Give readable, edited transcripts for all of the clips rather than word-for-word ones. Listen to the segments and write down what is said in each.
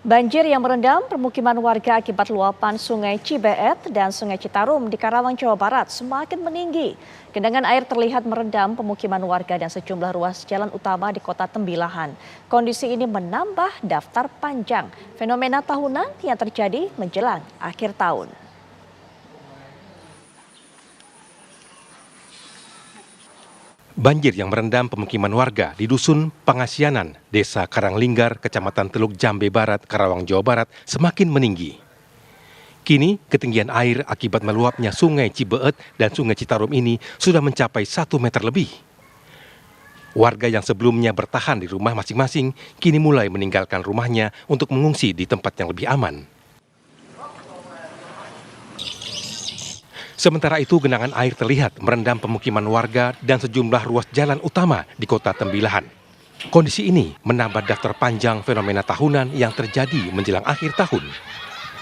Banjir yang merendam permukiman warga akibat luapan Sungai Cibeet dan Sungai Citarum di Karawang, Jawa Barat semakin meninggi. Genangan air terlihat merendam pemukiman warga dan sejumlah ruas jalan utama di Kota Tembilahan. Kondisi ini menambah daftar panjang fenomena tahunan yang terjadi menjelang akhir tahun. Banjir yang merendam pemukiman warga di Dusun Pangasianan, Desa Karanglinggar, Kecamatan Teluk Jambe Barat, Karawang, Jawa Barat semakin meninggi. Kini, ketinggian air akibat meluapnya Sungai Cibeet dan Sungai Citarum ini sudah mencapai 1 meter lebih. Warga yang sebelumnya bertahan di rumah masing-masing kini mulai meninggalkan rumahnya untuk mengungsi di tempat yang lebih aman. Sementara itu, genangan air terlihat merendam pemukiman warga dan sejumlah ruas jalan utama di Kota Tembilahan. Kondisi ini menambah daftar panjang fenomena tahunan yang terjadi menjelang akhir tahun.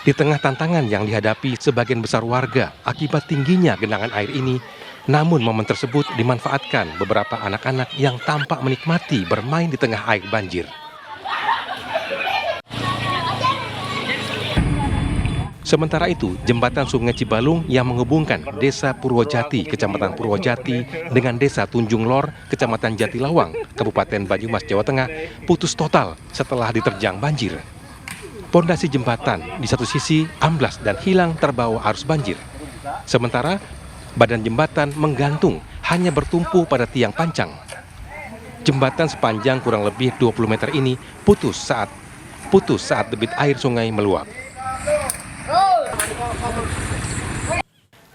Di tengah tantangan yang dihadapi sebagian besar warga akibat tingginya genangan air ini, namun momen tersebut dimanfaatkan beberapa anak-anak yang tampak menikmati bermain di tengah air banjir. Sementara itu, jembatan Sungai Cibalung yang menghubungkan Desa Purwojati, Kecamatan Purwojati, dengan Desa Tunjung Lor, Kecamatan Jatilawang, Kabupaten Banyumas, Jawa Tengah, putus total setelah diterjang banjir. Pondasi jembatan di satu sisi amblas dan hilang terbawa arus banjir. Sementara, badan jembatan menggantung hanya bertumpu pada tiang pancang. Jembatan sepanjang kurang lebih 20 meter ini putus saat debit air sungai meluap.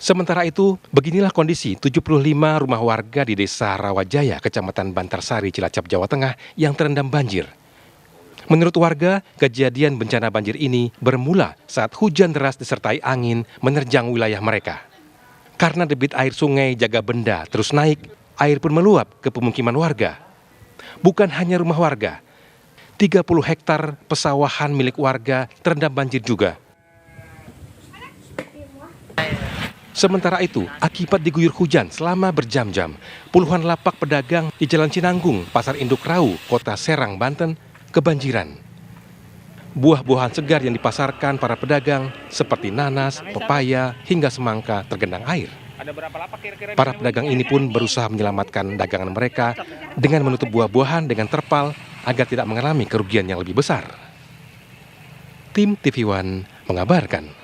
Sementara itu, beginilah kondisi 75 rumah warga di Desa Rawajaya, Kecamatan Bantarsari, Cilacap, Jawa Tengah yang terendam banjir. Menurut warga, kejadian bencana banjir ini bermula saat hujan deras disertai angin menerjang wilayah mereka. Karena debit air sungai Jagabenda terus naik, air pun meluap ke pemukiman warga. Bukan hanya rumah warga, 30 hektar pesawahan milik warga terendam banjir juga. Sementara itu, akibat diguyur hujan selama berjam-jam, puluhan lapak pedagang di Jalan Cinanggung, Pasar Induk Rau, Kota Serang, Banten, kebanjiran. Buah-buahan segar yang dipasarkan para pedagang seperti nanas, pepaya, hingga semangka tergenang air. Para pedagang ini pun berusaha menyelamatkan dagangan mereka dengan menutup buah-buahan dengan terpal agar tidak mengalami kerugian yang lebih besar. Tim TV One mengabarkan.